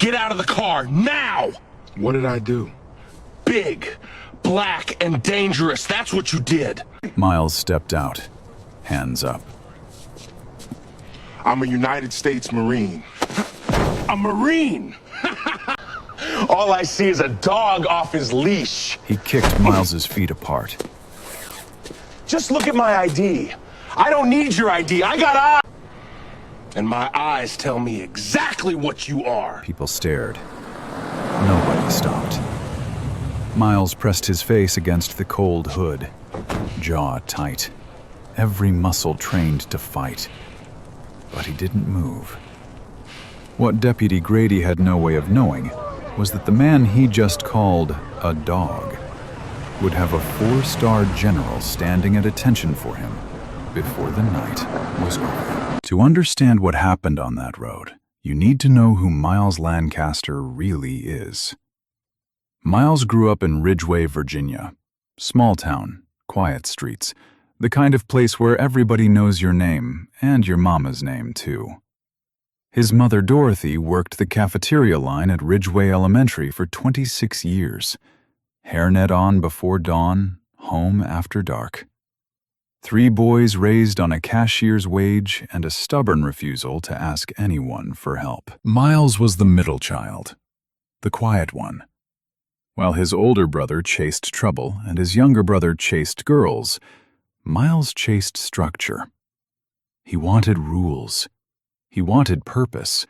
Get out of the car, now! What did I do? Big, black, and dangerous. That's what you did. Miles stepped out, hands up. I'm a United States Marine. A Marine! All I see is a dog off his leash. He kicked Miles's feet apart. Just look at my ID. I don't need your ID. I got eyes. And my eyes tell me exactly what you are. People stared. Nobody stopped. Miles pressed his face against the cold hood, jaw tight, every muscle trained to fight. But he didn't move. What Deputy Grady had no way of knowing was that the man he just called a dog would have a 4-star general standing at attention for him before the night was over. To understand what happened on that road, you need to know who Miles Lancaster really is. Miles grew up in Ridgeway, Virginia. Small town, quiet streets, the kind of place where everybody knows your name, and your mama's name, too. His mother, Dorothy, worked the cafeteria line at Ridgeway Elementary for 26 years. Hairnet on before dawn, home after dark. 3 boys raised on a cashier's wage and a stubborn refusal to ask anyone for help. Miles was the middle child, the quiet one. While his older brother chased trouble and his younger brother chased girls, Miles chased structure. He wanted rules. He wanted purpose.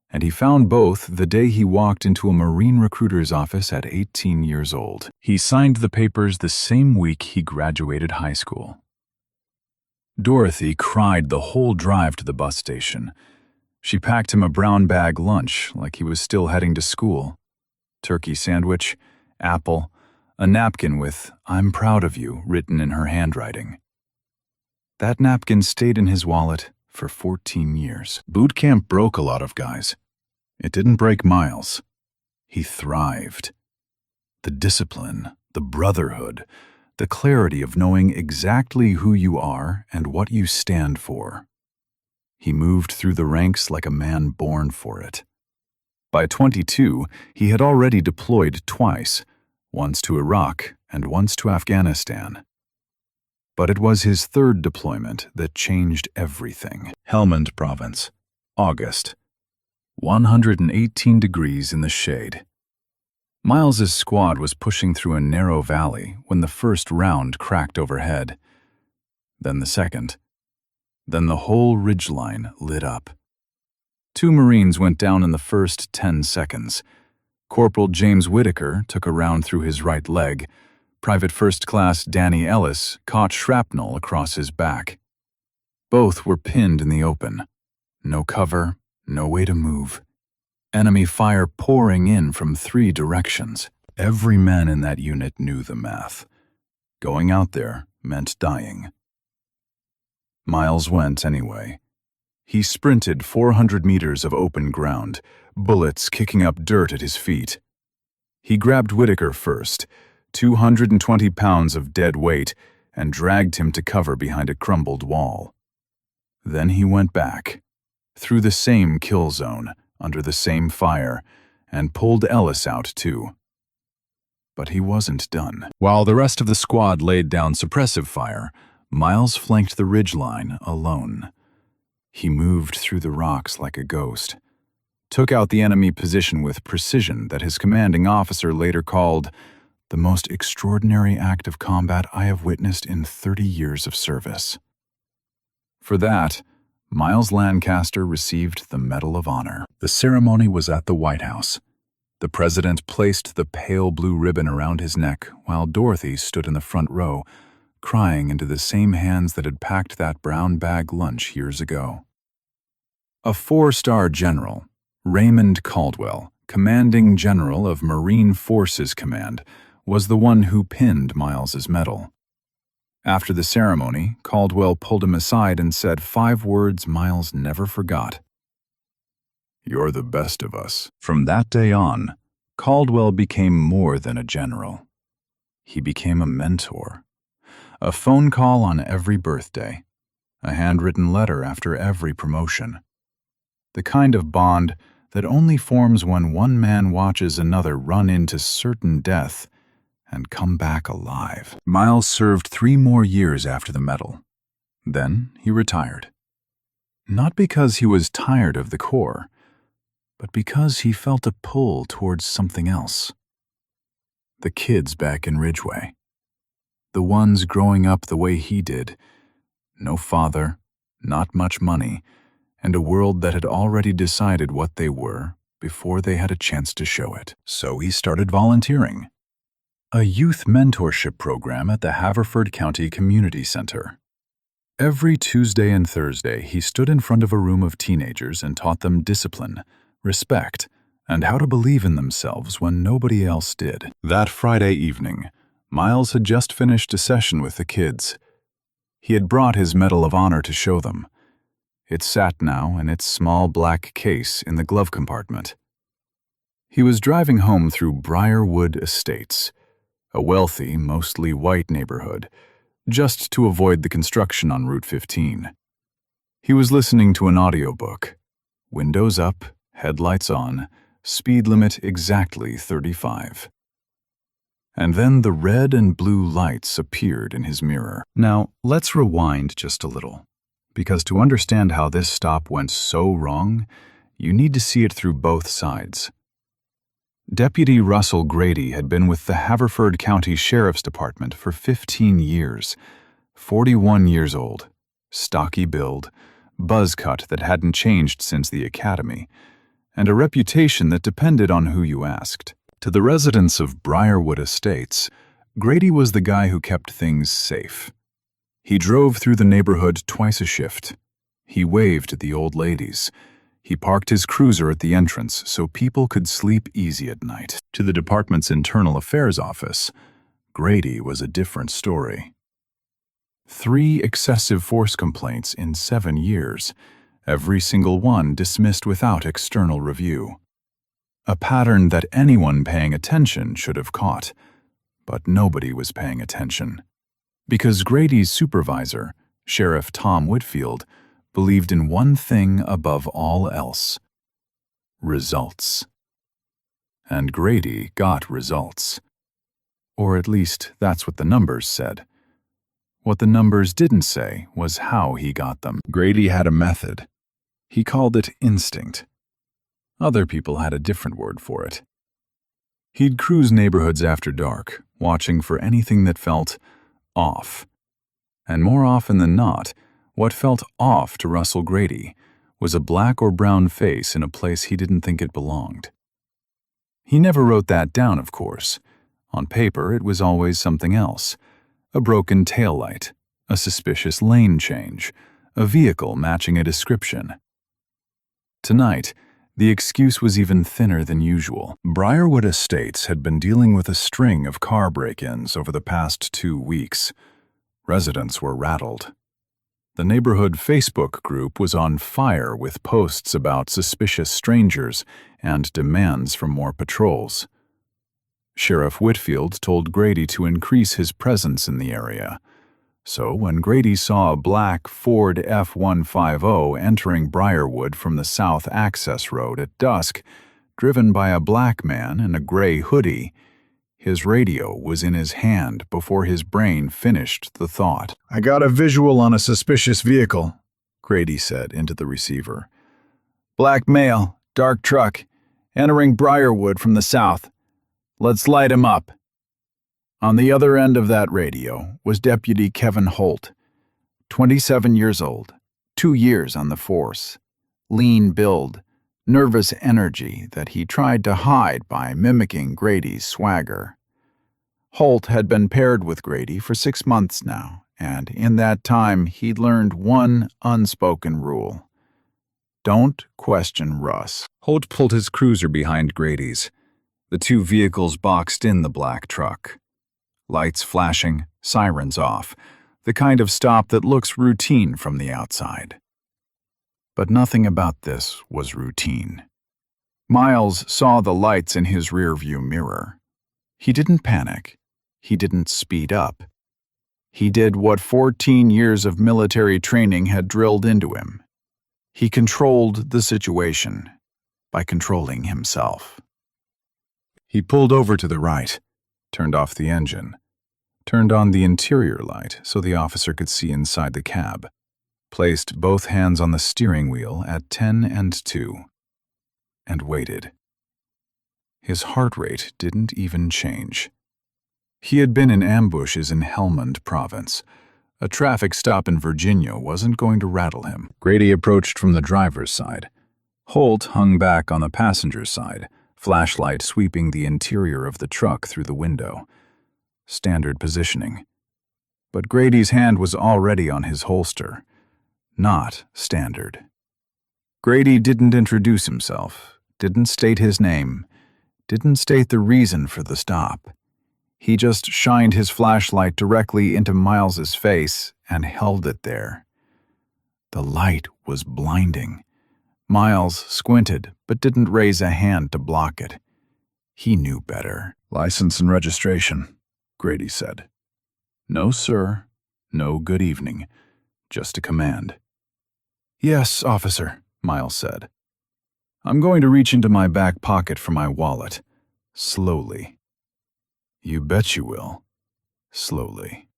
And he found both the day he walked into a Marine recruiter's office at 18 years old. He signed the papers the same week he graduated high school. Dorothy cried the whole drive to the bus station. She packed him a brown bag lunch like he was still heading to school. Turkey sandwich, apple, a napkin with "I'm proud of you" written in her handwriting. That napkin stayed in his wallet for 14 years. Boot camp broke a lot of guys. It didn't break Miles. He thrived. The discipline, the brotherhood, the clarity of knowing exactly who you are and what you stand for. He moved through the ranks like a man born for it. By 22, he had already deployed twice, once to Iraq and once to Afghanistan. But it was his third deployment that changed everything. Helmand Province, August. 118 degrees in the shade. Miles's squad was pushing through a narrow valley when the first round cracked overhead. Then the second. Then the whole ridgeline lit up. 2 Marines went down in the first 10 seconds. Corporal James Whitaker took a round through his right leg. Private First Class Danny Ellis caught shrapnel across his back. Both were pinned in the open. No cover, no way to move. Enemy fire pouring in from 3 directions. Every man in that unit knew the math. Going out there meant dying. Miles went anyway. He sprinted 400 meters of open ground, bullets kicking up dirt at his feet. He grabbed Whitaker first, 220 pounds of dead weight, and dragged him to cover behind a crumbled wall. Then he went back, through the same kill zone, under the same fire, and pulled Ellis out too. But he wasn't done. While the rest of the squad laid down suppressive fire, Miles flanked the ridgeline alone. He moved through the rocks like a ghost, took out the enemy position with precision that his commanding officer later called the most extraordinary act of combat I have witnessed in 30 years of service. For that, Miles Lancaster received the Medal of Honor. The ceremony was at the White House. The president placed the pale blue ribbon around his neck while Dorothy stood in the front row, crying into the same hands that had packed that brown bag lunch years ago. A 4-star general, Raymond Caldwell, commanding general of Marine Forces Command, was the one who pinned Miles's medal. After the ceremony, Caldwell pulled him aside and said 5 words Miles never forgot. "You're the best of us." From that day on, Caldwell became more than a general. He became a mentor. A phone call on every birthday, a handwritten letter after every promotion. The kind of bond that only forms when one man watches another run into certain death and come back alive. Miles served 3 more years after the medal. Then he retired. Not because he was tired of the Corps, but because he felt a pull towards something else. The kids back in Ridgeway. The ones growing up the way he did. No father, not much money, and a world that had already decided what they were before they had a chance to show it. So he started volunteering. A youth mentorship program at the Haverford County Community Center. Every Tuesday and Thursday, he stood in front of a room of teenagers and taught them discipline, respect, and how to believe in themselves when nobody else did. That Friday evening, Miles had just finished a session with the kids. He had brought his Medal of Honor to show them. It sat now in its small black case in the glove compartment. He was driving home through Briarwood Estates, a wealthy, mostly white neighborhood, just to avoid the construction on Route 15. He was listening to an audiobook. Windows up, headlights on, speed limit exactly 35. And then the red and blue lights appeared in his mirror. Now, let's rewind just a little, because to understand how this stop went so wrong, you need to see it through both sides. Deputy Russell Grady had been with the Haverford County Sheriff's Department for 15 years, 41 years old, stocky build, buzz cut that hadn't changed since the academy, and a reputation that depended on who you asked. To the residents of Briarwood Estates, Grady was the guy who kept things safe. He drove through the neighborhood twice a shift. He waved at the old ladies. He parked his cruiser at the entrance so people could sleep easy at night. To the department's internal affairs office, Grady was a different story. 3 excessive force complaints in 7 years, every single one dismissed without external review. A pattern that anyone paying attention should have caught, but nobody was paying attention. Because Grady's supervisor, Sheriff Tom Whitfield, believed in one thing above all else: results. And Grady got results. Or at least that's what the numbers said. What the numbers didn't say was how he got them. Grady had a method. He called it instinct. Other people had a different word for it. He'd cruise neighborhoods after dark, watching for anything that felt off. And more often than not, what felt off to Russell Grady was a black or brown face in a place he didn't think it belonged. He never wrote that down, of course. On paper, it was always something else: a broken taillight, a suspicious lane change, a vehicle matching a description. Tonight, the excuse was even thinner than usual. Briarwood Estates had been dealing with a string of car break-ins over the past 2 weeks. Residents were rattled. The neighborhood Facebook group was on fire with posts about suspicious strangers and demands for more patrols. Sheriff Whitfield told Grady to increase his presence in the area. So when Grady saw a black Ford F-150 entering Briarwood from the South Access Road at dusk, driven by a black man in a gray hoodie, his radio was in his hand before his brain finished the thought. "I got a visual on a suspicious vehicle," Grady said into the receiver. "Black male, dark truck, entering Briarwood from the south. Let's light him up." On the other end of that radio was Deputy Kevin Holt, 27 years old, 2 years on the force, lean build, nervous energy that he tried to hide by mimicking Grady's swagger. Holt had been paired with Grady for 6 months now, and in that time he'd learned one unspoken rule: don't question Russ. Holt pulled his cruiser behind Grady's. The 2 vehicles boxed in the black truck. Lights flashing, sirens off, the kind of stop that looks routine from the outside. But nothing about this was routine. Miles saw the lights in his rearview mirror. He didn't panic. He didn't speed up. He did what 14 years of military training had drilled into him. He controlled the situation. by controlling himself. He pulled over to the right, turned off the engine, turned on the interior light so the officer could see inside the cab, placed both hands on the steering wheel at 10 and 2, and waited. His heart rate didn't even change. He had been in ambushes in Helmand Province. A traffic stop in Virginia wasn't going to rattle him. Grady approached from the driver's side. Holt hung back on the passenger's side, flashlight sweeping the interior of the truck through the window. Standard positioning. But Grady's hand was already on his holster. Not standard. Grady didn't introduce himself, didn't state his name, didn't state the reason for the stop. He just shined his flashlight directly into Miles's face and held it there. The light was blinding. Miles squinted but didn't raise a hand to block it. He knew better. "License and registration," Grady said. "No, sir. No good evening. Just a command." "Yes, officer," Miles said. "I'm going to reach into my back pocket for my wallet. Slowly." "You bet you will." Slowly.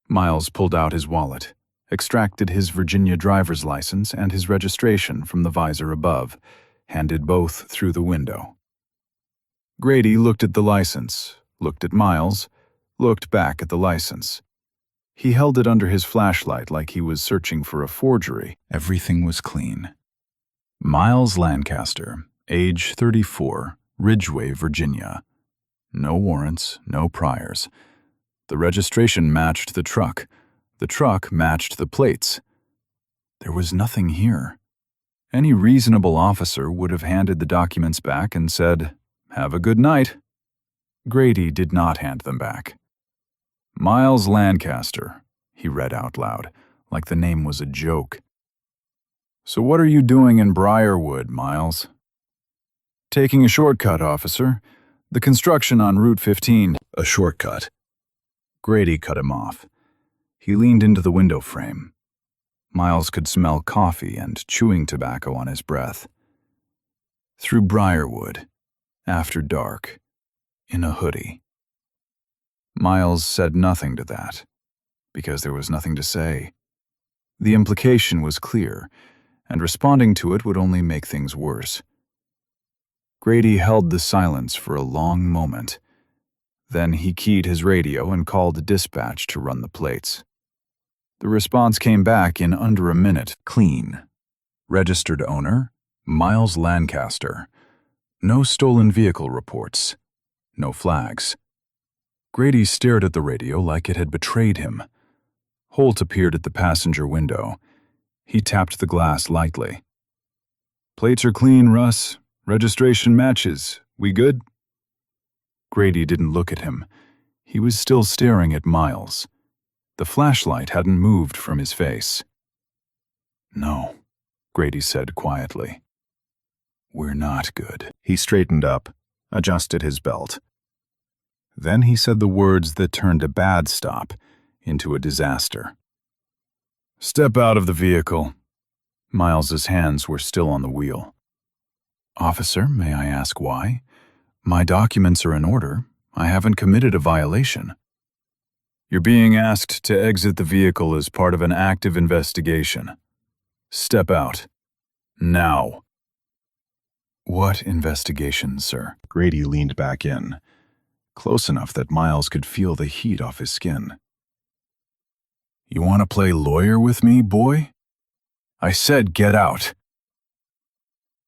Miles pulled out his wallet, extracted his Virginia driver's license and his registration from the visor above, handed both through the window. Grady looked at the license, looked at Miles, looked back at the license. He held it under his flashlight like he was searching for a forgery. Everything was clean. Miles Lancaster, age 34, Ridgeway, Virginia. No warrants, no priors. The registration matched the truck. The truck matched the plates. There was nothing here. Any reasonable officer would have handed the documents back and said, "Have a good night." Grady did not hand them back. "Miles Lancaster," he read out loud, like the name was a joke. "So what are you doing in Briarwood, Miles?" "Taking a shortcut, officer. The construction on Route 15. "A shortcut." Grady cut him off. He leaned into the window frame. Miles could smell coffee and chewing tobacco on his breath. Through Briarwood, after dark, in a hoodie. Miles said nothing to that, because there was nothing to say. The implication was clear, and responding to it would only make things worse. Grady held the silence for a long moment. Then he keyed his radio and called dispatch to run the plates. The response came back in under a minute. Clean. Registered owner, Miles Lancaster. No stolen vehicle reports. No flags. Grady stared at the radio like it had betrayed him. Holt appeared at the passenger window. He tapped the glass lightly. "Plates are clean, Russ. Registration matches. We good?" Grady didn't look at him. He was still staring at Miles. The flashlight hadn't moved from his face. "No," Grady said quietly. "We're not good." He straightened up, adjusted his belt. Then he said the words that turned a bad stop into a disaster. "Step out of the vehicle." Miles's hands were still on the wheel. "Officer, may I ask why? My documents are in order. I haven't committed a violation." "You're being asked to exit the vehicle as part of an active investigation. Step out. Now." "What investigation, sir?" Grady leaned back in, close enough that Miles could feel the heat off his skin. "You want to play lawyer with me, boy? I said get out."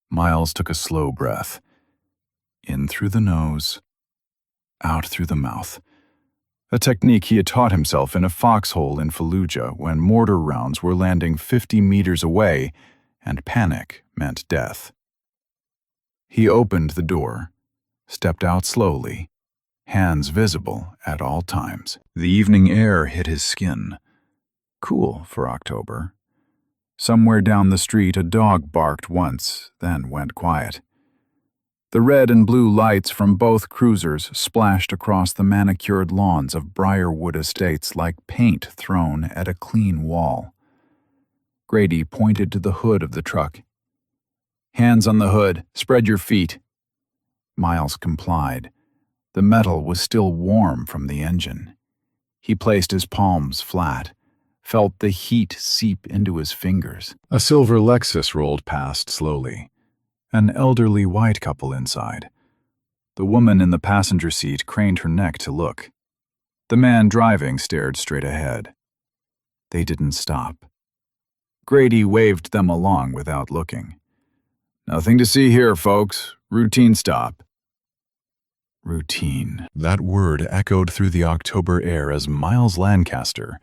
Miles took a slow breath. In through the nose, out through the mouth. A technique he had taught himself in a foxhole in Fallujah when mortar rounds were landing 50 meters away and panic meant death. He opened the door, stepped out slowly, hands visible at all times. The evening air hit his skin. Cool for October. Somewhere down the street a dog barked once, then went quiet. The red and blue lights from both cruisers splashed across the manicured lawns of Briarwood Estates like paint thrown at a clean wall. Grady pointed to the hood of the truck. Hands on the hood. Spread your feet. Miles complied. The metal was still warm from the engine. He placed his palms flat, felt the heat seep into his fingers. A silver Lexus rolled past slowly. An elderly white couple inside. The woman in the passenger seat craned her neck to look. The man driving stared straight ahead. They didn't stop. Grady waved them along without looking. "Nothing to see here, folks. Routine stop." Routine. That word echoed through the October air as Miles Lancaster,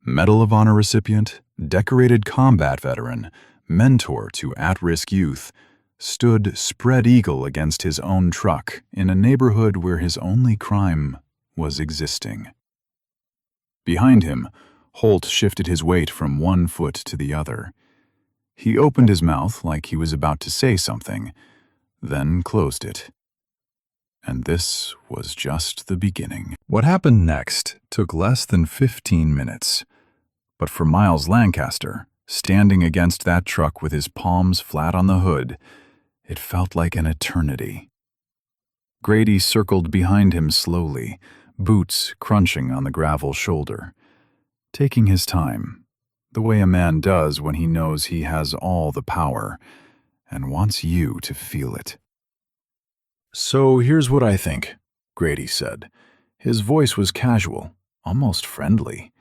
Medal of Honor recipient, decorated combat veteran, mentor to at-risk youth, stood spread eagle against his own truck in a neighborhood where his only crime was existing. Behind him, Holt shifted his weight from one foot to the other. He opened his mouth like he was about to say something, then closed it. And this was just the beginning. What happened next took less than 15 minutes. But for Miles Lancaster, standing against that truck with his palms flat on the hood, it felt like an eternity. Grady circled behind him slowly, boots crunching on the gravel shoulder, taking his time, the way a man does when he knows he has all the power and wants you to feel it. "So here's what I think," Grady said. His voice was casual, almost friendly.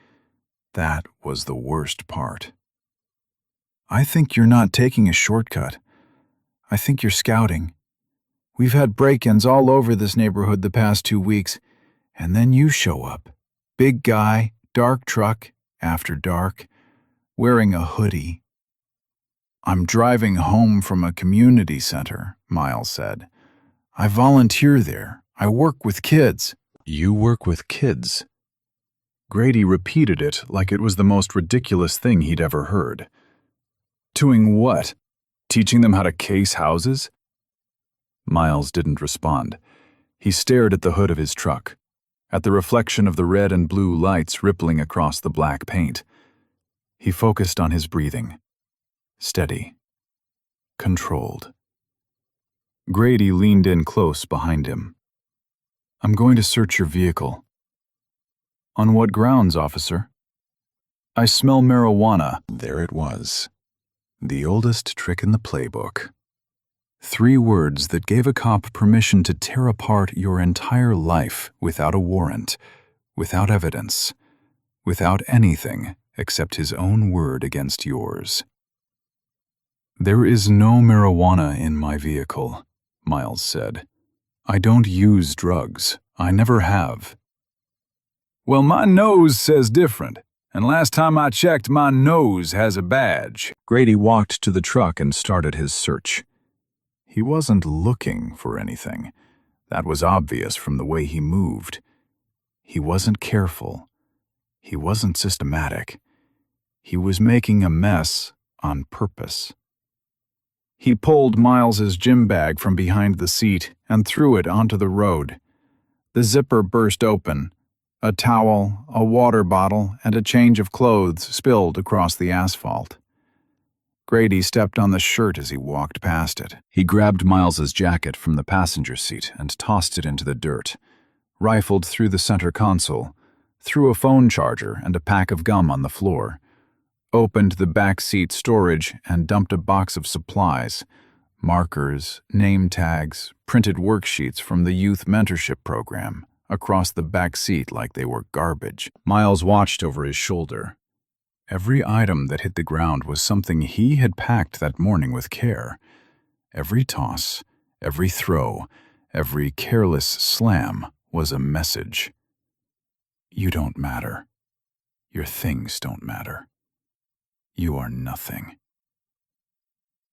That was the worst part. "I think you're not taking a shortcut. I think you're scouting. We've had break-ins all over this neighborhood the past 2 weeks, and then you show up. Big guy, dark truck, after dark, wearing a hoodie." "I'm driving home from a community center," Miles said. "I volunteer there. I work with kids." "You work with kids?" Grady repeated it like it was the most ridiculous thing he'd ever heard. "Doing what? Teaching them how to case houses?" Miles didn't respond. He stared at the hood of his truck, at the reflection of the red and blue lights rippling across the black paint. He focused on his breathing. Steady. Controlled. Grady leaned in close behind him. "I'm going to search your vehicle." "On what grounds, officer?" "I smell marijuana." There it was. The oldest trick in the playbook. 3 words that gave a cop permission to tear apart your entire life without a warrant, without evidence, without anything except his own word against yours. "There is no marijuana in my vehicle," Miles said. "I don't use drugs. I never have." "Well, my nose says different, and last time I checked, my nose has a badge." Grady walked to the truck and started his search. He wasn't looking for anything. That was obvious from the way he moved. He wasn't careful. He wasn't systematic. He was making a mess on purpose. He pulled Miles's gym bag from behind the seat and threw it onto the road. The zipper burst open. A towel, a water bottle, and a change of clothes spilled across the asphalt. Grady stepped on the shirt as he walked past it. He grabbed Miles's jacket from the passenger seat and tossed it into the dirt, rifled through the center console, threw a phone charger and a pack of gum on the floor, opened the back seat storage and dumped a box of supplies, markers, name tags, printed worksheets from the youth mentorship program, across the back seat like they were garbage. Miles watched over his shoulder. Every item that hit the ground was something he had packed that morning with care. Every toss, every throw, every careless slam was a message. You don't matter. Your things don't matter. You are nothing.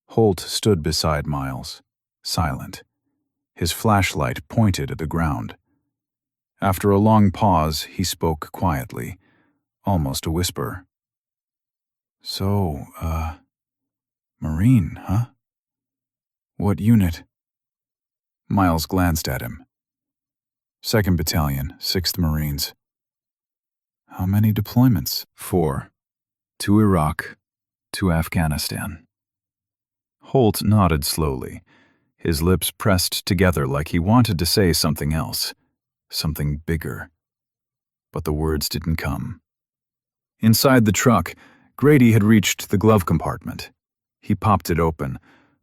Holt stood beside Miles, silent, his flashlight pointed at the ground. After a long pause, he spoke quietly, almost a whisper. "So, Marine, huh? What unit?" Miles glanced at him. "2nd Battalion, 6th Marines." "How many deployments?" 4. 2 Iraq, 2 Afghanistan. Holt nodded slowly, his lips pressed together like he wanted to say something else, something bigger. But the words didn't come. Inside the truck, Grady had reached the glove compartment. He popped it open,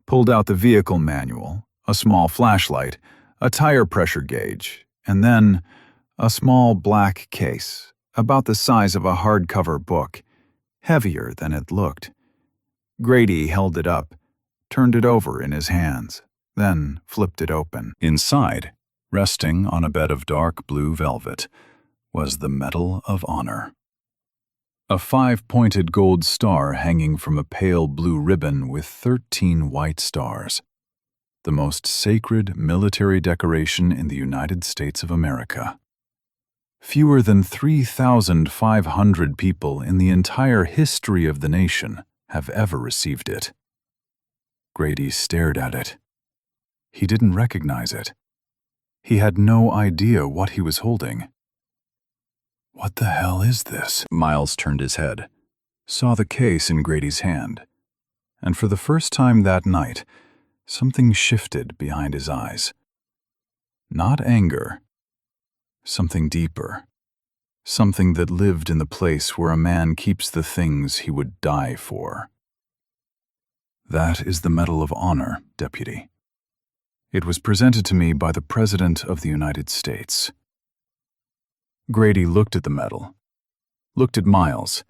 pulled out the vehicle manual, a small flashlight, a tire pressure gauge, and then a small black case, about the size of a hardcover book, heavier than it looked. Grady held it up, turned it over in his hands, then flipped it open. Inside, resting on a bed of dark blue velvet, was the Medal of Honor. A 5-pointed gold star hanging from a pale blue ribbon with 13 white stars. The most sacred military decoration in the United States of America. Fewer than 3,500 people in the entire history of the nation have ever received it. Grady stared at it. He didn't recognize it. He had no idea what he was holding. "What the hell is this?" Miles turned his head, saw the case in Grady's hand, and for the first time that night, something shifted behind his eyes. Not anger. Something deeper. Something that lived in the place where a man keeps the things he would die for. "That is the Medal of Honor, Deputy. It was presented to me by the President of the United States." Grady looked at the medal, looked at Miles,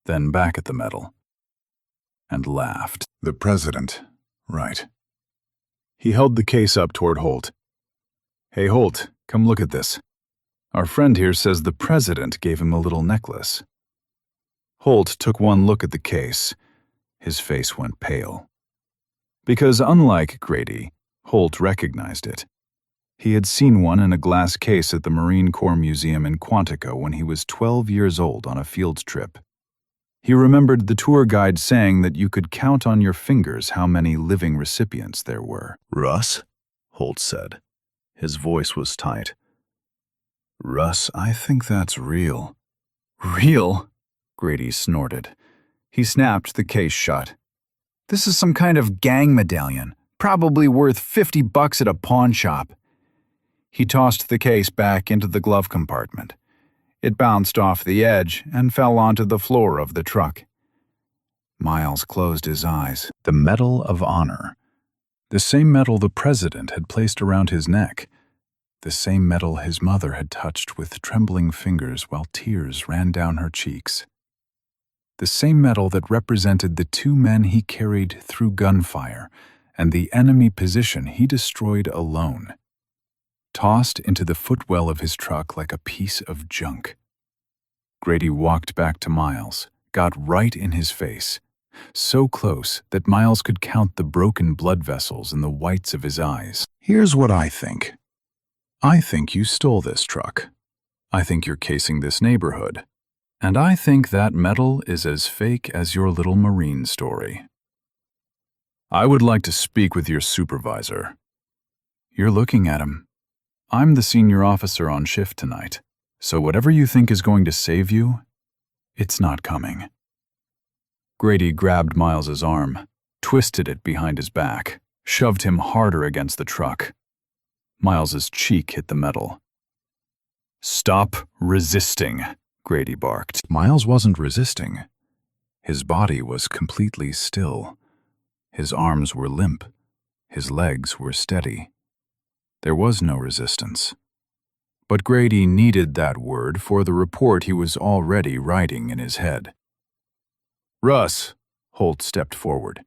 then back at the medal, and laughed. "The President, right." He held the case up toward Holt. "Hey, Holt, come look at this. Our friend here says the President gave him a little necklace." Holt took one look at the case. His face went pale. Because unlike Grady, Holt recognized it. He had seen one in a glass case at the Marine Corps Museum in Quantico when he was 12 years old on a field trip. He remembered the tour guide saying that you could count on your fingers how many living recipients there were. "Russ?" Holt said. His voice was tight. "Russ, I think that's real." "Real?" Grady snorted. He snapped the case shut. "This is some kind of gang medallion, probably worth $50 at a pawn shop." He tossed the case back into the glove compartment. It bounced off the edge and fell onto the floor of the truck. Miles closed his eyes. The Medal of Honor. The same medal the President had placed around his neck. The same medal his mother had touched with trembling fingers while tears ran down her cheeks. The same medal that represented the 2 men he carried through gunfire and the enemy position he destroyed alone. Tossed into the footwell of his truck like a piece of junk. Grady walked back to Miles, got right in his face, so close that Miles could count the broken blood vessels in the whites of his eyes. "Here's what I think. I think you stole this truck. I think you're casing this neighborhood. And I think that medal is as fake as your little Marine story. I would like to speak with your supervisor." "You're looking at him. I'm the senior officer on shift tonight, so whatever you think is going to save you, it's not coming." Grady grabbed Miles's arm, twisted it behind his back, shoved him harder against the truck. Miles's cheek hit the metal. "Stop resisting," Grady barked. Miles wasn't resisting. His body was completely still. His arms were limp. His legs were steady. There was no resistance. But Grady needed that word for the report he was already writing in his head. "Russ," Holt stepped forward.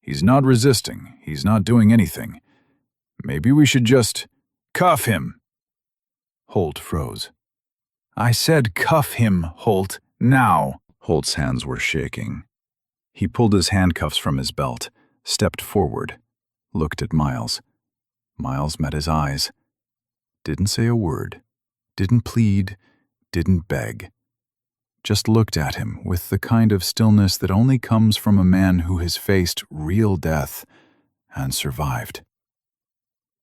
"He's not resisting. He's not doing anything. Maybe we should just cuff him." Holt froze. "I said cuff him, Holt, now." Holt's hands were shaking. He pulled his handcuffs from his belt, stepped forward, looked at Miles. Miles met his eyes. Didn't say a word, didn't plead, didn't beg. Just looked at him with the kind of stillness that only comes from a man who has faced real death and survived.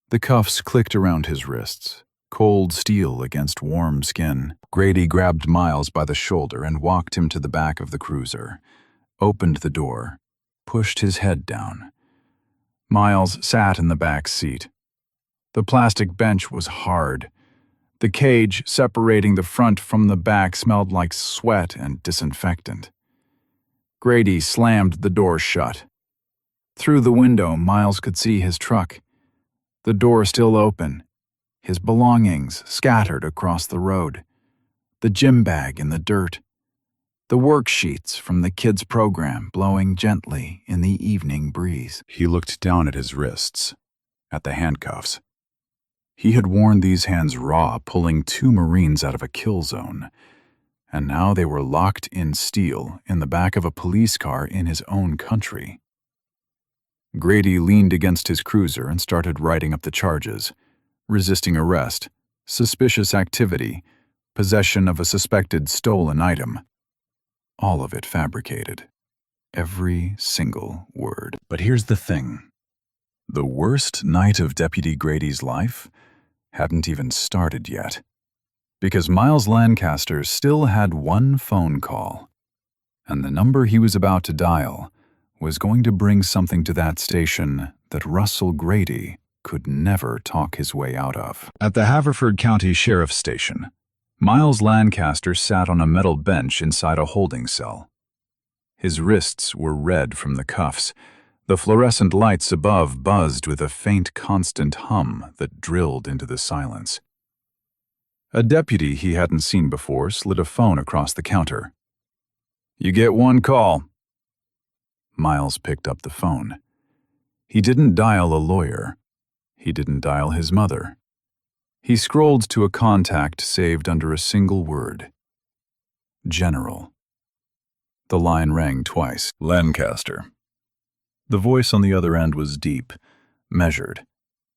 The cuffs clicked around his wrists, cold steel against warm skin. Grady grabbed Miles by the shoulder and walked him to the back of the cruiser, opened the door, pushed his head down. Miles sat in the back seat. The plastic bench was hard. The cage separating the front from the back smelled like sweat and disinfectant. Grady slammed the door shut. Through the window, Miles could see his truck. The door still open, his belongings scattered across the road. The gym bag in the dirt. The worksheets from the kids' program blowing gently in the evening breeze. He looked down at his wrists, at the handcuffs. He had worn these hands raw, pulling 2 Marines out of a kill zone, and now they were locked in steel in the back of a police car in his own country. Grady leaned against his cruiser and started writing up the charges: resisting arrest, suspicious activity, possession of a suspected stolen item. All of it fabricated. Every single word. But here's the thing. The worst night of Deputy Grady's life hadn't even started yet, because Miles Lancaster still had one phone call, and the number he was about to dial was going to bring something to that station that Russell Grady could never talk his way out of. At the Haverford County Sheriff's Station, Miles Lancaster sat on a metal bench inside a holding cell. His wrists were red from the cuffs. The fluorescent lights above buzzed with a faint, constant hum that drilled into the silence. A deputy he hadn't seen before slid a phone across the counter. "You get one call." Miles picked up the phone. He didn't dial a lawyer. He didn't dial his mother. He scrolled to a contact saved under a single word: General. The line rang twice. "Lancaster." The voice on the other end was deep, measured,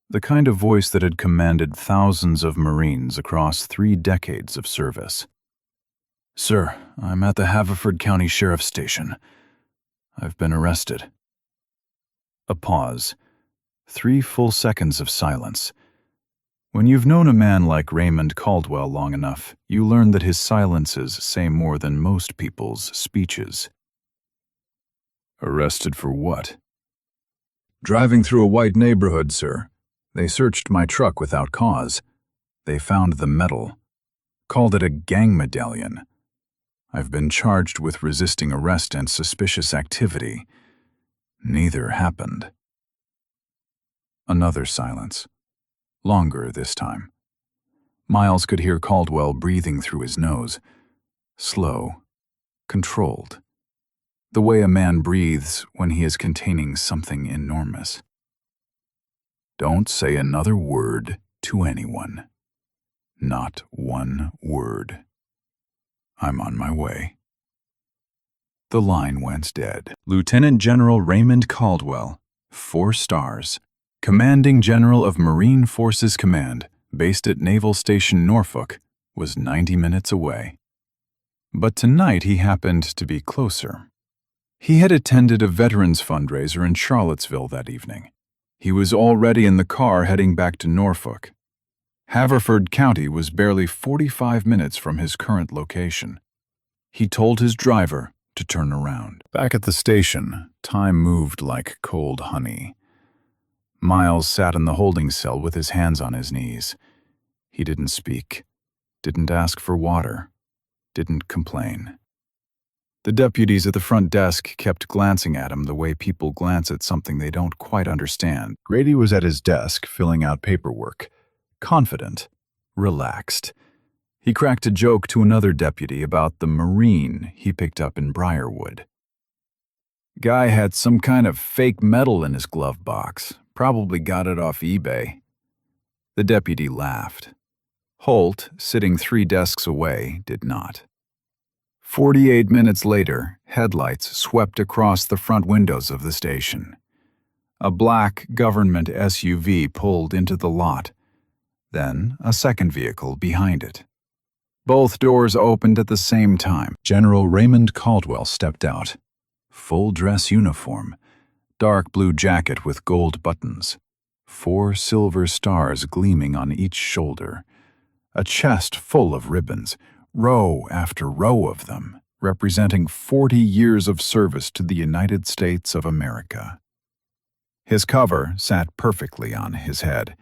the kind of voice that had commanded thousands of Marines across 3 decades of service. "Sir, I'm at the Haverford County Sheriff's Station. I've been arrested." A pause. 3 full seconds of silence. When you've known a man like Raymond Caldwell long enough, you learn that his silences say more than most people's speeches. "Arrested for what?" "Driving through a white neighborhood, sir. They searched my truck without cause. They found the medal. Called it a gang medallion. I've been charged with resisting arrest and suspicious activity. Neither happened." Another silence. Longer this time. Miles could hear Caldwell breathing through his nose. Slow, controlled. The way a man breathes when he is containing something enormous. "Don't say another word to anyone. Not one word. I'm on my way." The line went dead. Lieutenant General Raymond Caldwell, 4 stars, Commanding General of Marine Forces Command, based at Naval Station Norfolk, was 90 minutes away. But tonight he happened to be closer. He had attended a veterans fundraiser in Charlottesville that evening. He was already in the car heading back to Norfolk. Haverford County was barely 45 minutes from his current location. He told his driver to turn around. Back at the station, time moved like cold honey. Miles sat in the holding cell with his hands on his knees. He didn't speak, didn't ask for water, didn't complain. The deputies at the front desk kept glancing at him the way people glance at something they don't quite understand. Grady was at his desk filling out paperwork, confident, relaxed. He cracked a joke to another deputy about the Marine he picked up in Briarwood. Guy had some kind of fake medal in his glove box. Probably got it off eBay. The deputy laughed. Holt, sitting 3 desks away, did not. 48 minutes later, headlights swept across the front windows of the station. A black government SUV pulled into the lot. Then, a second vehicle behind it. Both doors opened at the same time. General Raymond Caldwell stepped out. Full dress uniform. Dark blue jacket with gold buttons. 4 silver stars gleaming on each shoulder. A chest full of ribbons, row after row of them. representing 40 years of service to the United States of America. His cover sat perfectly on his head.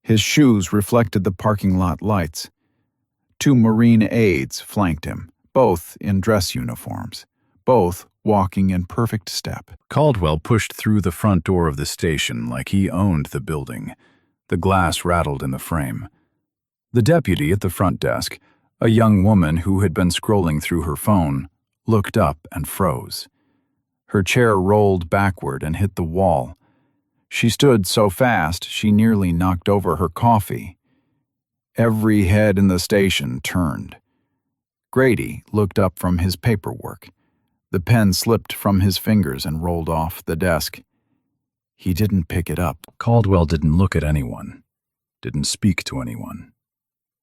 His shoes reflected the parking lot lights. 2 Marine aides flanked him, both in dress uniforms, both walking in perfect step. Caldwell pushed through the front door of the station like he owned the building. The glass rattled in the frame. The deputy at the front desk, a young woman who had been scrolling through her phone, looked up and froze. Her chair rolled backward and hit the wall. She stood so fast she nearly knocked over her coffee. Every head in the station turned. Grady looked up from his paperwork. The pen slipped from his fingers and rolled off the desk. He didn't pick it up. Caldwell didn't look at anyone, didn't speak to anyone.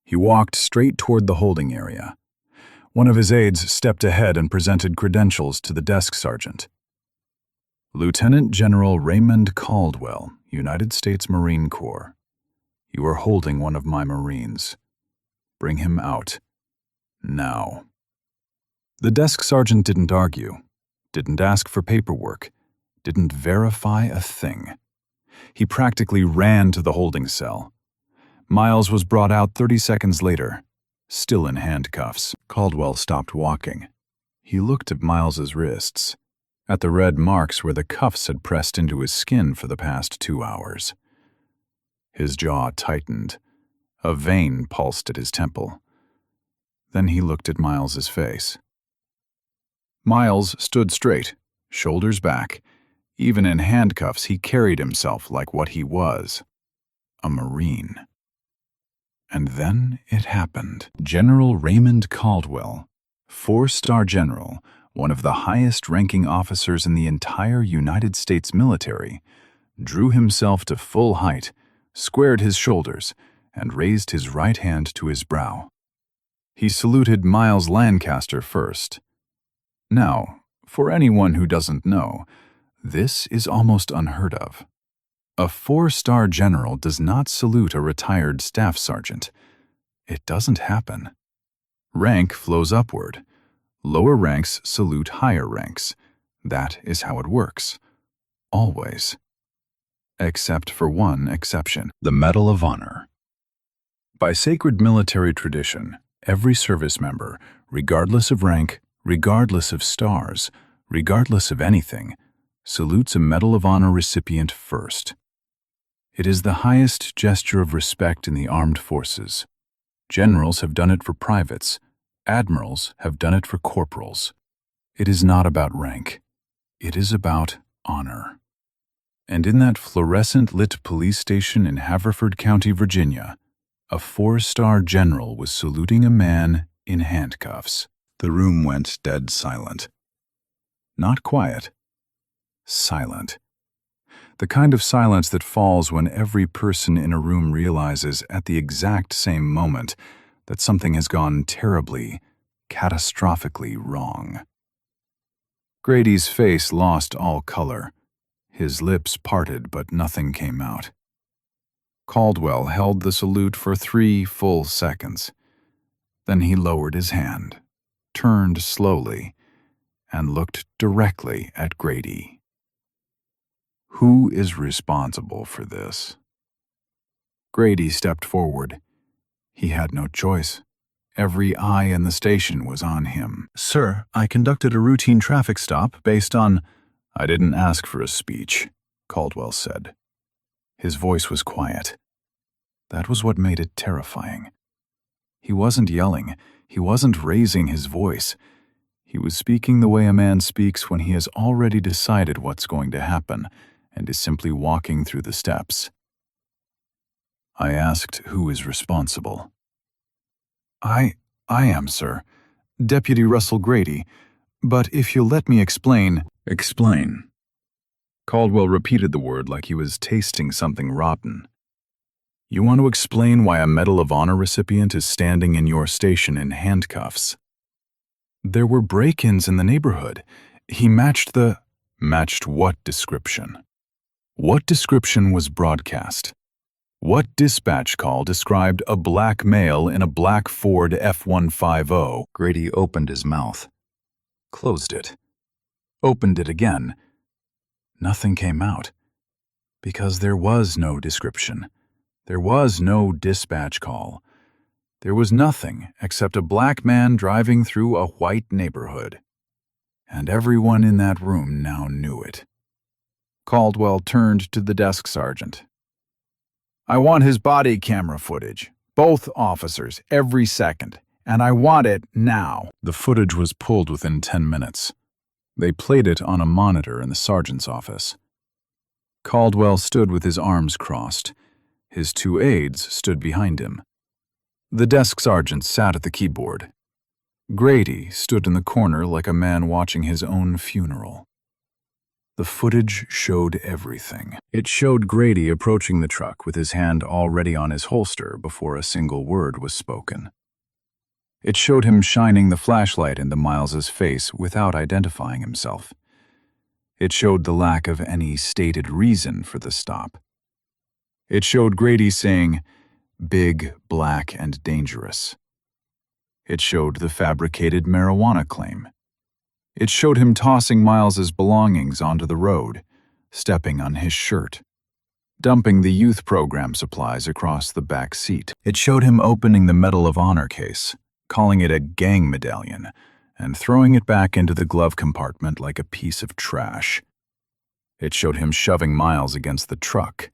He walked straight toward the holding area. One of his aides stepped ahead and presented credentials to the desk sergeant. Lieutenant General Raymond Caldwell, United States Marine Corps. You are holding one of my Marines. Bring him out. Now. The desk sergeant didn't argue, didn't ask for paperwork, didn't verify a thing. He practically ran to the holding cell. Miles was brought out 30 seconds later, still in handcuffs. Caldwell stopped walking. He looked at Miles's wrists, at the red marks where the cuffs had pressed into his skin for the past 2 hours. His jaw tightened. A vein pulsed at his temple. Then he looked at Miles's face. Miles stood straight, shoulders back. Even in handcuffs, he carried himself like what he was, a Marine. And then it happened. General Raymond Caldwell, 4-star general, one of the highest-ranking officers in the entire United States military, drew himself to full height, squared his shoulders, and raised his right hand to his brow. He saluted Miles Lancaster first. Now, for anyone who doesn't know, this is almost unheard of. A 4-star general does not salute a retired staff sergeant. It doesn't happen. Rank flows upward. Lower ranks salute higher ranks. That is how it works. Always. Except for one exception, the Medal of Honor. By sacred military tradition, every service member, regardless of rank, regardless of stars, regardless of anything, salutes a Medal of Honor recipient first. It is the highest gesture of respect in the armed forces. Generals have done it for privates. Admirals have done it for corporals. It is not about rank. It is about honor. And in that fluorescent-lit police station in Haverford County, Virginia, a 4-star general was saluting a man in handcuffs. The room went dead silent. Not quiet. Silent. The kind of silence that falls when every person in a room realizes at the exact same moment that something has gone terribly, catastrophically wrong. Grady's face lost all color. His lips parted, but nothing came out. Caldwell held the salute for 3 full seconds. Then he lowered his hand, turned slowly, and looked directly at Grady. Who is responsible for this? Grady stepped forward. He had no choice. Every eye in the station was on him. Sir, I conducted a routine traffic stop based on... I didn't ask for a speech, Caldwell said. His voice was quiet. That was what made it terrifying. He wasn't yelling. He wasn't raising his voice. He was speaking the way a man speaks when he has already decided what's going to happen and is simply walking through the steps. I asked who is responsible. I am, sir. Deputy Russell Grady. But if you'll let me explain... Explain. Caldwell repeated the word like he was tasting something rotten. You want to explain why a Medal of Honor recipient is standing in your station in handcuffs? There were break-ins in the neighborhood. He matched the... Matched what description? What description was broadcast? What dispatch call described a black male in a black Ford F-150? Grady opened his mouth. closed it, opened it again. Nothing came out, because there was no description. There was no dispatch call. There was nothing except a black man driving through a white neighborhood. And everyone in that room now knew it. Caldwell turned to the desk sergeant. "I want his body camera footage. Both officers, every second. And I want it now." The footage was pulled within 10 minutes. They played it on a monitor in the sergeant's office. Caldwell stood with his arms crossed. His two aides stood behind him. The desk sergeant sat at the keyboard. Grady stood in the corner like a man watching his own funeral. The footage showed everything. It showed Grady approaching the truck with his hand already on his holster before a single word was spoken. It showed him shining the flashlight into Miles's face without identifying himself. It showed the lack of any stated reason for the stop. It showed Grady saying, "Big, black, and dangerous." It showed the fabricated marijuana claim. It showed him tossing Miles's belongings onto the road, stepping on his shirt, dumping the youth program supplies across the back seat. It showed him opening the Medal of Honor case, calling it a gang medallion, and throwing it back into the glove compartment like a piece of trash. It showed him shoving Miles against the truck.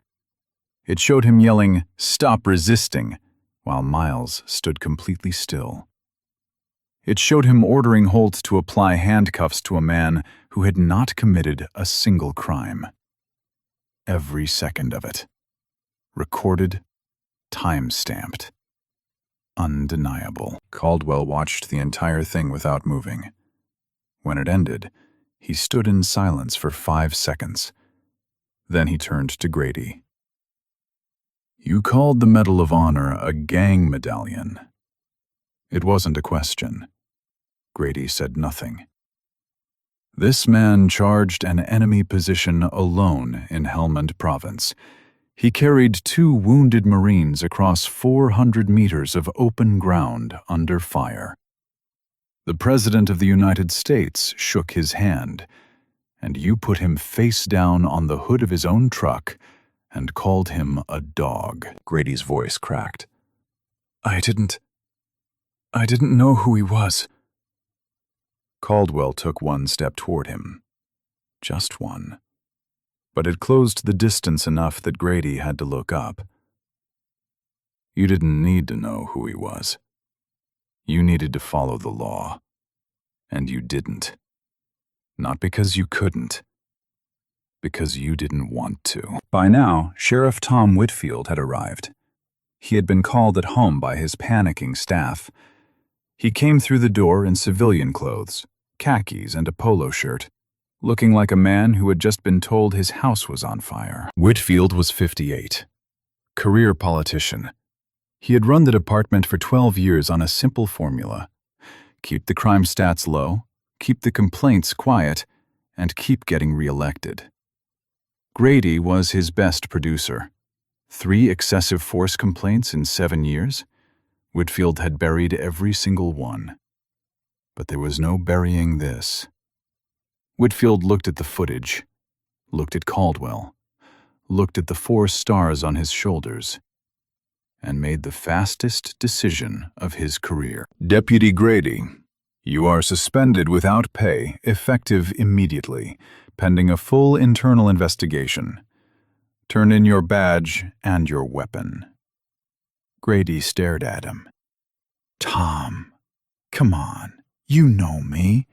It showed him yelling, "Stop resisting," while Miles stood completely still. It showed him ordering Holt to apply handcuffs to a man who had not committed a single crime. Every second of it. Recorded, time-stamped. Undeniable. Caldwell watched the entire thing without moving. When it ended, he stood in silence for 5 seconds. Then he turned to Grady. "You called the Medal of Honor a gang medallion." It wasn't a question. Grady said nothing. "This man charged an enemy position alone in Helmand Province. He carried 2 wounded Marines across 400 meters of open ground under fire. The President of the United States shook his hand, and you put him face down on the hood of his own truck and called him a dog." Grady's voice cracked. I didn't know who he was." Caldwell took 1 step toward him. Just one. But it closed the distance enough that Grady had to look up. "You didn't need to know who he was. You needed to follow the law. And you didn't. Not because you couldn't. Because you didn't want to." By now, Sheriff Tom Whitfield had arrived. He had been called at home by his panicking staff. He came through the door in civilian clothes, khakis and a polo shirt, looking like a man who had just been told his house was on fire. Whitfield was 58. Career politician. He had run the department for 12 years on a simple formula: keep the crime stats low, keep the complaints quiet, and keep getting re-elected. Grady was his best producer. 3 excessive force complaints in 7 years. Whitfield had buried every single one. But there was no burying this. Whitfield looked at the footage, looked at Caldwell, looked at the 4 stars on his shoulders, and made the fastest decision of his career. "Deputy Grady, you are suspended without pay, effective immediately, pending a full internal investigation. Turn in your badge and your weapon." Grady stared at him. "Tom, come on, you know me.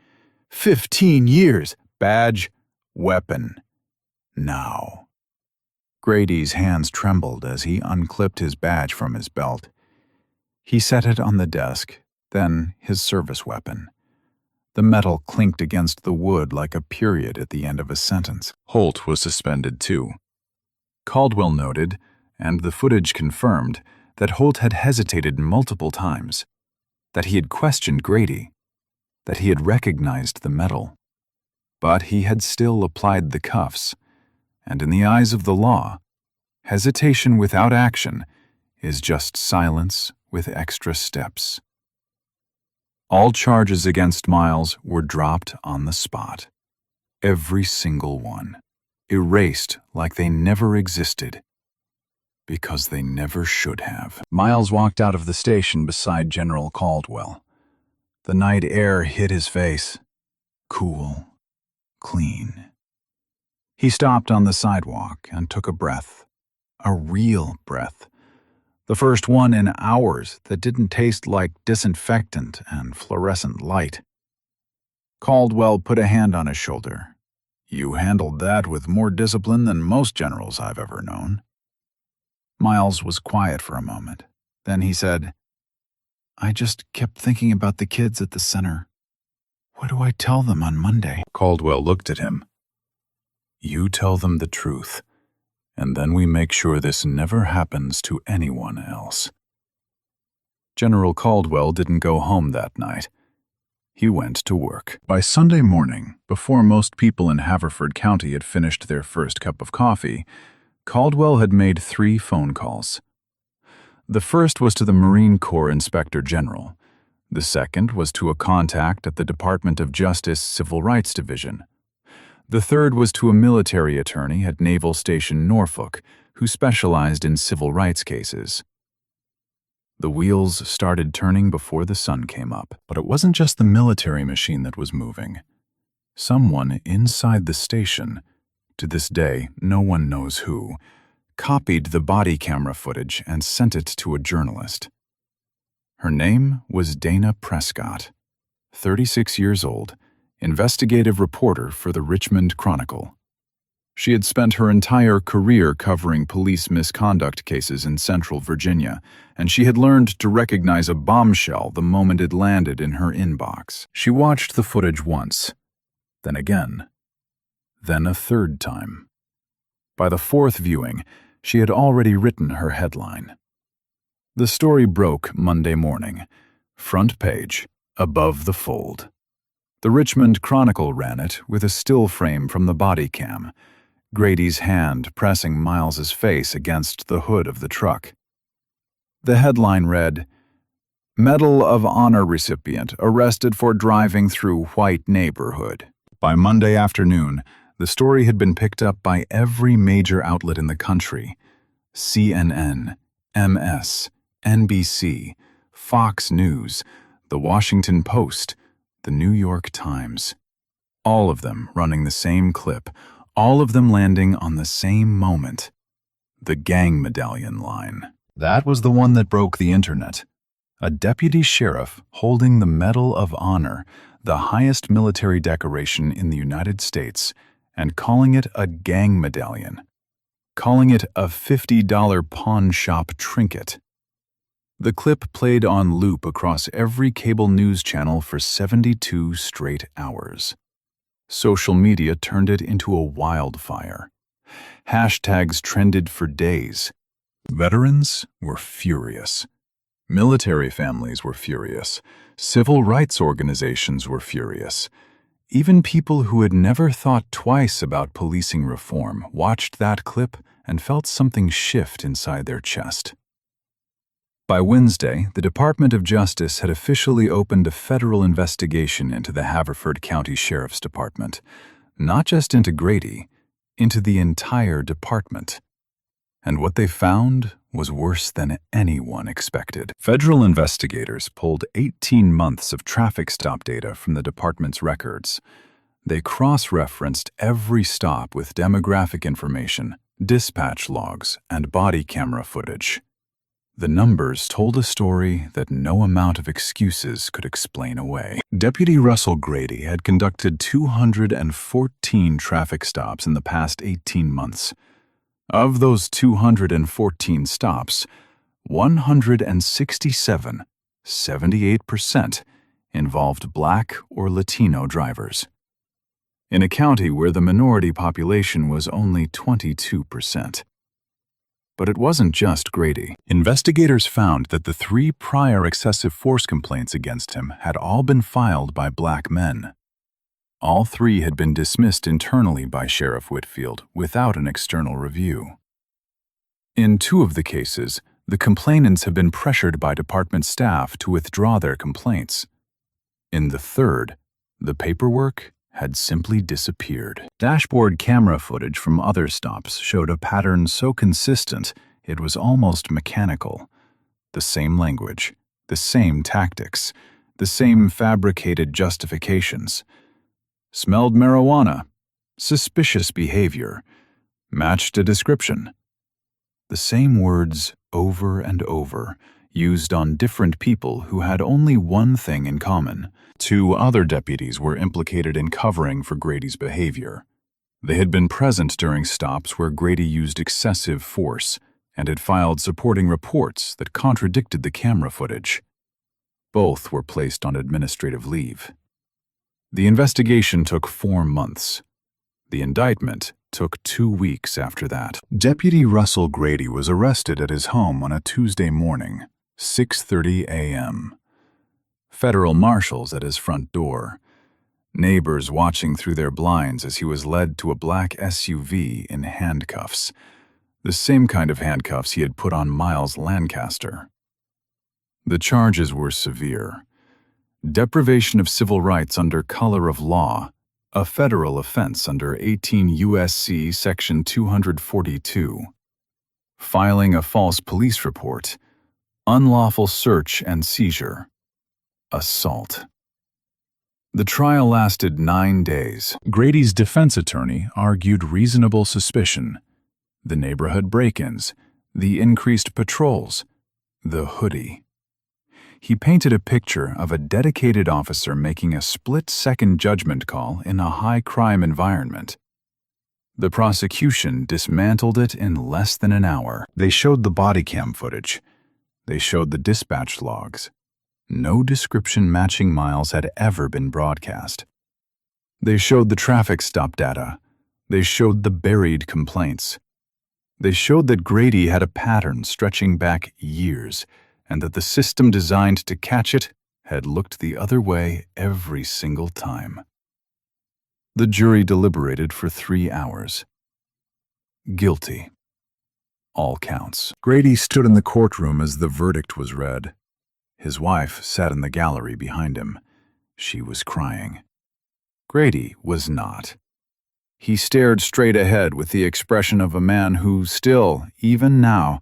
15 years, badge, weapon. Now." Grady's hands trembled as he unclipped his badge from his belt. He set it on the desk, then his service weapon. The metal clinked against the wood like a period at the end of a sentence. Holt was suspended too. Caldwell noted, and the footage confirmed, that Holt had hesitated multiple times, that he had questioned Grady, that he had recognized the metal. But he had still applied the cuffs, and in the eyes of the law, hesitation without action is just silence with extra steps. All charges against Miles were dropped on the spot. Every single one. Erased like they never existed. Because they never should have. Miles walked out of the station beside General Caldwell. The night air hit his face. Cool. Clean. He stopped on the sidewalk and took a breath. A real breath. The first one in hours that didn't taste like disinfectant and fluorescent light. Caldwell put a hand on his shoulder. You handled that with more discipline than most generals I've ever known. Miles was quiet for a moment. Then he said, I just kept thinking about the kids at the center. What do I tell them on Monday? Caldwell looked at him. You tell them the truth, and then we make sure this never happens to anyone else. General Caldwell didn't go home that night. He went to work. By Sunday morning, before most people in Haverford County had finished their first cup of coffee, Caldwell had made 3 phone calls. The first was to the Marine Corps Inspector General. The second was to a contact at the Department of Justice Civil Rights Division. The third was to a military attorney at Naval Station Norfolk who specialized in civil rights cases. The wheels started turning before the sun came up, but it wasn't just the military machine that was moving. Someone inside the station, to this day no one knows who, copied the body camera footage and sent it to a journalist. Her name was Dana Prescott, 36 years old, investigative reporter for the Richmond Chronicle. She had spent her entire career covering police misconduct cases in Central Virginia, and she had learned to recognize a bombshell the moment it landed in her inbox. She watched the footage once, then again, then a third time. By the 4th viewing, she had already written her headline. The story broke Monday morning, front page, above the fold. The Richmond Chronicle ran it with a still frame from the body cam, Grady's hand pressing Miles's face against the hood of the truck. The headline read, Medal of Honor recipient arrested for driving through white neighborhood. By Monday afternoon, the story had been picked up by every major outlet in the country. CNN, MS, NBC, Fox News, The Washington Post, The New York Times. All of them running the same clip, all of them landing on the same moment. The gang medallion line. That was the one that broke the internet. A deputy sheriff holding the Medal of Honor, the highest military decoration in the United States, and calling it a gang medallion. Calling it a $50 pawn shop trinket. The clip played on loop across every cable news channel for 72 straight hours. Social media turned it into a wildfire. Hashtags trended for days. Veterans were furious. Military families were furious. Civil rights organizations were furious. Even people who had never thought twice about policing reform watched that clip and felt something shift inside their chest. By Wednesday, the Department of Justice had officially opened a federal investigation into the Haverford County Sheriff's Department, not just into Grady, into the entire department. And what they found was worse than anyone expected. Federal investigators pulled 18 months of traffic stop data from the department's records. They cross-referenced every stop with demographic information, dispatch logs, and body camera footage. The numbers told a story that no amount of excuses could explain away. Deputy Russell Grady had conducted 214 traffic stops in the past 18 months. Of those 214 stops, 167, 78%, involved Black or Latino drivers. In a county where the minority population was only 22%. But it wasn't just Grady. Investigators found that the 3 prior excessive force complaints against him had all been filed by Black men. All 3 had been dismissed internally by Sheriff Whitfield without an external review. In 2 of the cases, the complainants had been pressured by department staff to withdraw their complaints. In the third, the paperwork had simply disappeared. Dashboard camera footage from other stops showed a pattern so consistent it was almost mechanical. The same language, the same tactics, the same fabricated justifications. Smelled marijuana, suspicious behavior, matched a description. The same words over and over, used on different people who had only one thing in common. 2 other deputies were implicated in covering for Grady's behavior. They had been present during stops where Grady used excessive force and had filed supporting reports that contradicted the camera footage. Both were placed on administrative leave. The investigation took 4 months. The indictment took 2 weeks after that. Deputy Russell Grady was arrested at his home on a Tuesday morning, 6:30 a.m. Federal marshals at his front door. Neighbors watching through their blinds as he was led to a black SUV in handcuffs. The same kind of handcuffs he had put on Miles Lancaster. The charges were severe. Deprivation of civil rights under color of law, a federal offense under 18 U.S.C. Section 242. Filing a false police report, unlawful search and seizure, assault. The trial lasted 9 days. Grady's defense attorney argued reasonable suspicion, the neighborhood break-ins, the increased patrols, the hoodie. He painted a picture of a dedicated officer making a split-second judgment call in a high-crime environment. The prosecution dismantled it in less than an hour. They showed the body cam footage. They showed the dispatch logs. No description matching Miles had ever been broadcast. They showed the traffic stop data. They showed the buried complaints. They showed that Grady had a pattern stretching back years, and that the system designed to catch it had looked the other way every single time. The jury deliberated for 3 hours. Guilty. All counts. Grady stood in the courtroom as the verdict was read. His wife sat in the gallery behind him. She was crying. Grady was not. He stared straight ahead with the expression of a man who still, even now,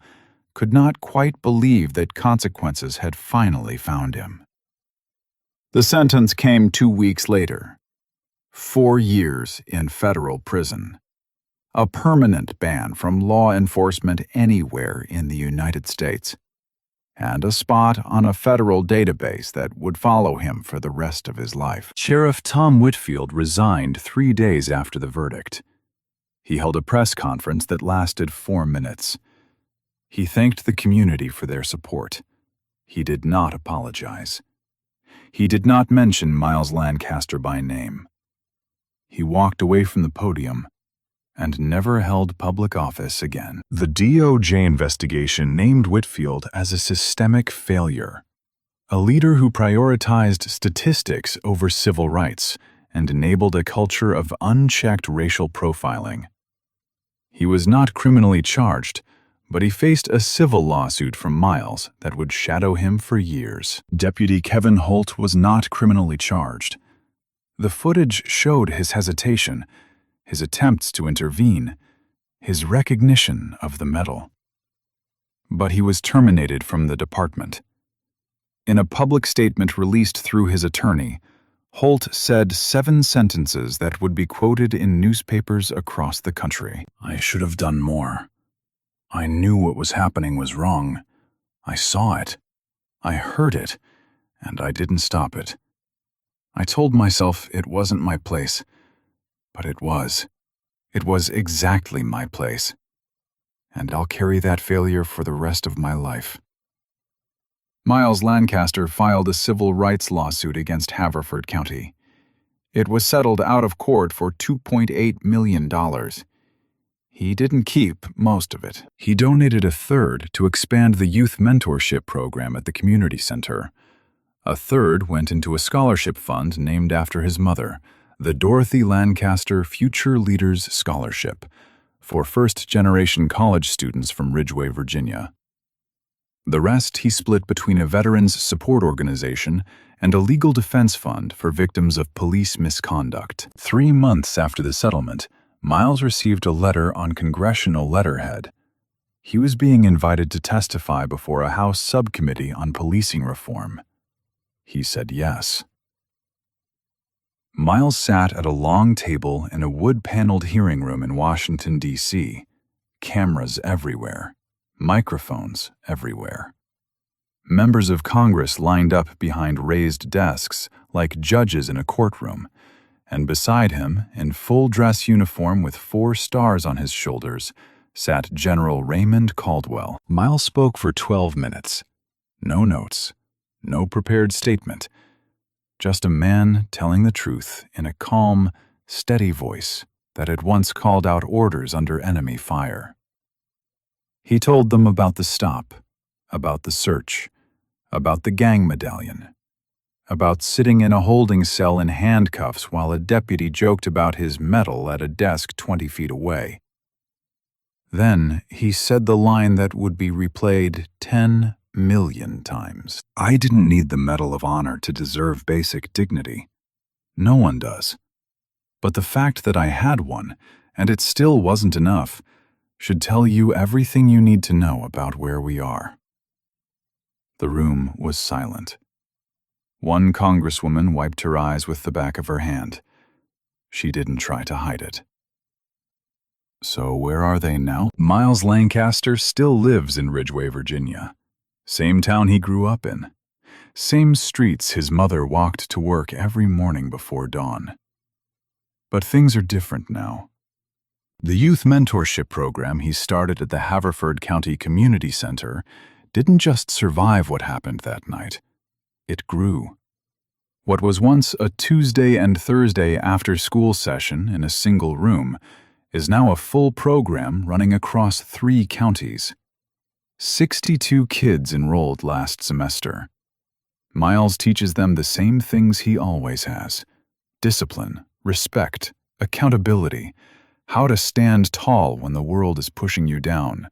could not quite believe that consequences had finally found him. The sentence came 2 weeks later. 4 years in federal prison. A permanent ban from law enforcement anywhere in the United States. And a spot on a federal database that would follow him for the rest of his life. Sheriff Tom Whitfield resigned 3 days after the verdict. He held a press conference that lasted 4 minutes. He thanked the community for their support. He did not apologize. He did not mention Miles Lancaster by name. He walked away from the podium and never held public office again. The DOJ investigation named Whitfield as a systemic failure, a leader who prioritized statistics over civil rights and enabled a culture of unchecked racial profiling. He was not criminally charged, but he faced a civil lawsuit from Miles that would shadow him for years. Deputy Kevin Holt was not criminally charged. The footage showed his hesitation, his attempts to intervene, his recognition of the medal. But he was terminated from the department. In a public statement released through his attorney, Holt said 7 sentences that would be quoted in newspapers across the country. "I should have done more. I knew what was happening was wrong. I saw it. I heard it, and I didn't stop it. I told myself it wasn't my place, but it was. It was exactly my place. And I'll carry that failure for the rest of my life." Miles Lancaster filed a civil rights lawsuit against Haverford County. It was settled out of court for $2.8 million. He didn't keep most of it. He donated a third to expand the youth mentorship program at the community center. A third went into a scholarship fund named after his mother, the Dorothy Lancaster Future Leaders Scholarship, for first-generation college students from Ridgeway, Virginia. The rest he split between a veterans support organization and a legal defense fund for victims of police misconduct. 3 months after the settlement, Miles received a letter on congressional letterhead. He was being invited to testify before a House subcommittee on policing reform. He said yes. Miles sat at a long table in a wood-paneled hearing room in Washington, D.C. Cameras everywhere. Microphones everywhere. Members of Congress lined up behind raised desks like judges in a courtroom, and beside him, in full-dress uniform with 4 stars on his shoulders, sat General Raymond Caldwell. Miles spoke for 12 minutes. No notes, no prepared statement. Just a man telling the truth in a calm, steady voice that had once called out orders under enemy fire. He told them about the stop, about the search, about the gang medallion, about sitting in a holding cell in handcuffs while a deputy joked about his medal at a desk 20 feet away. Then he said the line that would be replayed 10 million times. I didn't need the Medal of Honor to deserve basic dignity. No one does. But the fact that I had one, and it still wasn't enough, should tell you everything you need to know about where we are. The room was silent. One congresswoman wiped her eyes with the back of her hand. She didn't try to hide it. So where are they now? Miles Lancaster still lives in Ridgeway, Virginia. Same town he grew up in. Same streets his mother walked to work every morning before dawn. But things are different now. The youth mentorship program he started at the Haverford County Community Center didn't just survive what happened that night. It grew. What was once a Tuesday and Thursday after-school session in a single room is now a full program running across 3 counties. 62 kids enrolled last semester. Miles teaches them the same things he always has: discipline, respect, accountability, how to stand tall when the world is pushing you down.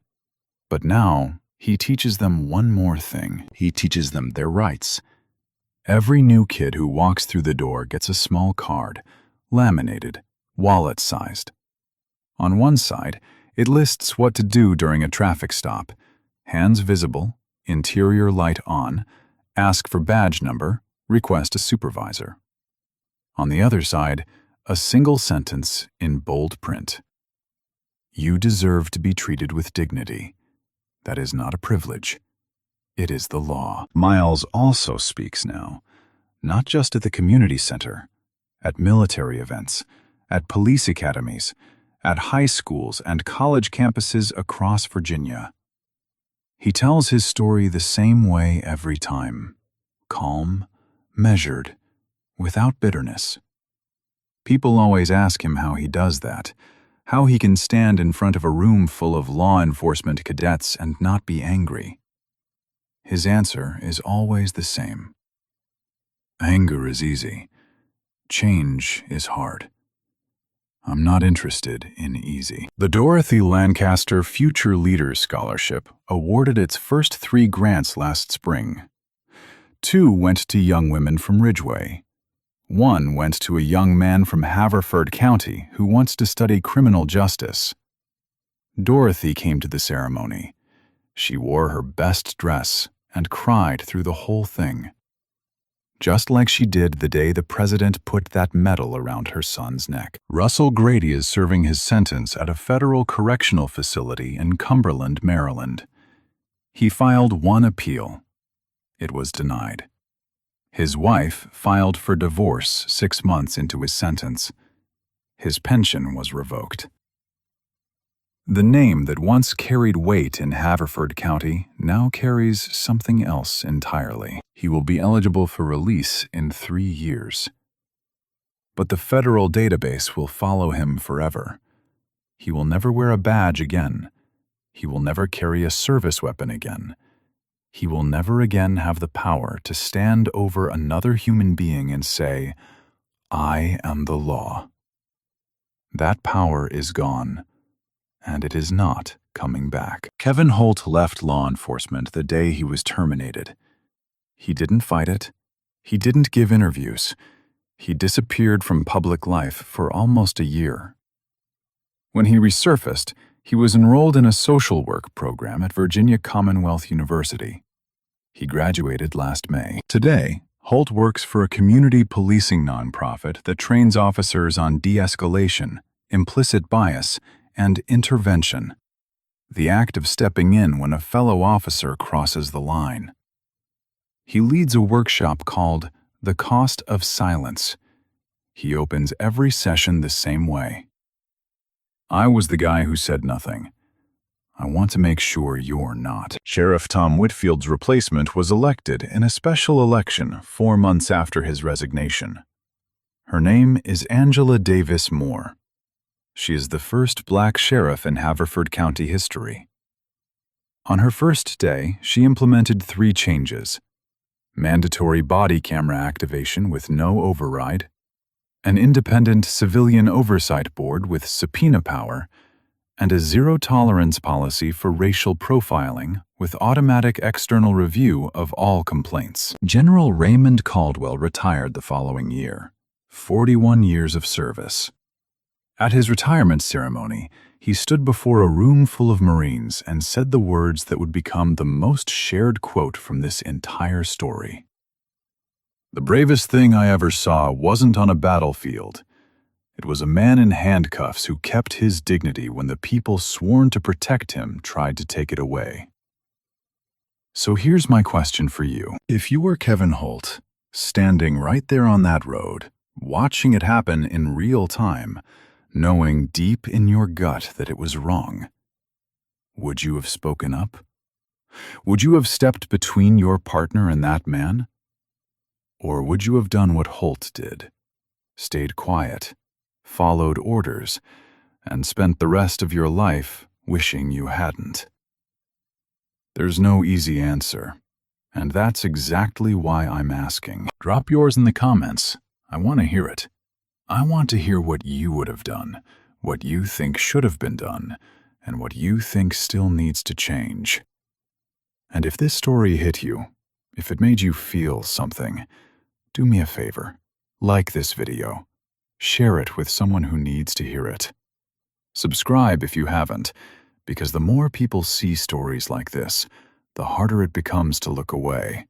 But now, he teaches them one more thing. He teaches them their rights. Every new kid who walks through the door gets a small card, laminated, wallet-sized. On one side, it lists what to do during a traffic stop: hands visible, interior light on, ask for badge number, request a supervisor. On the other side, a single sentence in bold print: you deserve to be treated with dignity. That is not a privilege. It is the law. Miles also speaks now, not just at the community center, at military events, at police academies, at high schools and college campuses across Virginia. He tells his story the same way every time: calm, measured, without bitterness. People always ask him how he does that, how he can stand in front of a room full of law enforcement cadets and not be angry. His answer is always the same: anger is easy. Change is hard. I'm not interested in easy. The Dorothy Lancaster Future Leaders Scholarship awarded its first 3 grants last spring. 2 went to young women from Ridgeway. 1 went to a young man from Haverford County who wants to study criminal justice. Dorothy came to the ceremony. She wore her best dress and cried through the whole thing, just like she did the day the president put that medal around her son's neck. Russell Grady is serving his sentence at a federal correctional facility in Cumberland, Maryland. He filed 1 appeal. It was denied. His wife filed for divorce 6 months into his sentence. His pension was revoked. The name that once carried weight in Haverford County now carries something else entirely. He will be eligible for release in 3 years. But the federal database will follow him forever. He will never wear a badge again. He will never carry a service weapon again. He will never again have the power to stand over another human being and say, "I am the law." That power is gone, and it is not coming back. Kevin Holt left law enforcement the day he was terminated. He didn't fight it. He didn't give interviews. He disappeared from public life for almost a year. When he resurfaced, he was enrolled in a social work program at Virginia Commonwealth University. He graduated last May. Today, Holt works for a community policing nonprofit that trains officers on de-escalation, implicit bias, and intervention, the act of stepping in when a fellow officer crosses the line. He leads a workshop called The Cost of Silence. He opens every session the same way. I was the guy who said nothing. I want to make sure you're not. Sheriff Tom Whitfield's replacement was elected in a special election 4 months after his resignation. Her name is Angela Davis Moore. She is the first black sheriff in Haverford County history. On her first day, she implemented 3 changes: mandatory body camera activation with no override, an independent civilian oversight board with subpoena power, and a zero-tolerance policy for racial profiling with automatic external review of all complaints. General Raymond Caldwell retired the following year, 41 years of service. At his retirement ceremony, he stood before a room full of Marines and said the words that would become the most shared quote from this entire story. "The bravest thing I ever saw wasn't on a battlefield. It was a man in handcuffs who kept his dignity when the people sworn to protect him tried to take it away." So here's my question for you. If you were Kevin Holt, standing right there on that road, watching it happen in real time, knowing deep in your gut that it was wrong, would you have spoken up? Would you have stepped between your partner and that man? Or would you have done what Holt did, stayed quiet, followed orders, and spent the rest of your life wishing you hadn't? There's no easy answer, and that's exactly why I'm asking. Drop yours in the comments. I want to hear it. I want to hear what you would have done, what you think should have been done, and what you think still needs to change. And if this story hit you, if it made you feel something, do me a favor. Like this video. Share it with someone who needs to hear it. Subscribe if you haven't, because the more people see stories like this, the harder it becomes to look away.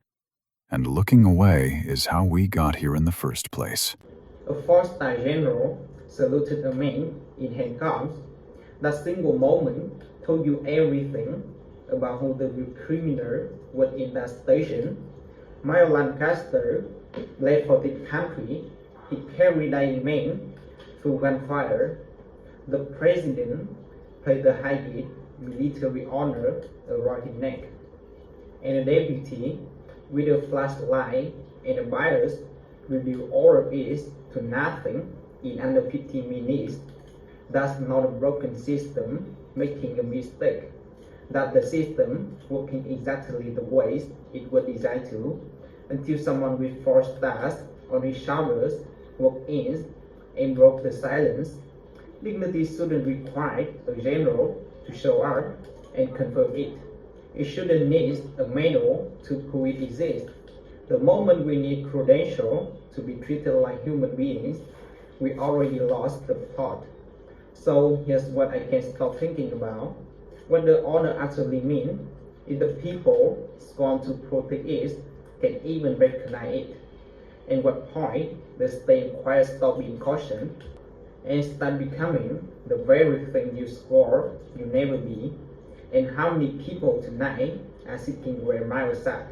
And looking away is how we got here in the first place. A four-star general saluted a man in handcuffs. That single moment told you everything about who the real criminal was in that station. Mayor Lancaster led for the country. He carried dying men through gunfire. The president paid the highest military honor around his neck. And a deputy with a flashlight and a virus revealed all of it to nothing in under 15 minutes. That's not a broken system making a mistake. That's the system working exactly the way it was designed to, until someone with 4 stars on his shoulders walked in and broke the silence. Dignity shouldn't require a general to show up and confirm it. It shouldn't need a manual to prove it exists. The moment we need credentials to be treated like human beings, we already lost the plot. So here's what I can't stop thinking about. What the honor actually means is the people sworn to protect it can even recognize it. And what point the staying quiet stop being caution and start becoming the very thing you swore you never be. And how many people tonight are sitting where Miles sat,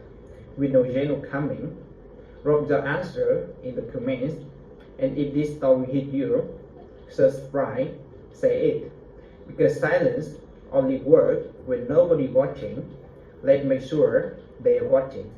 with no general coming? Drop your answer in the comments, and if this story hit you, subscribe, say it. Because silence only works when nobody watching. Let's make sure they are watching.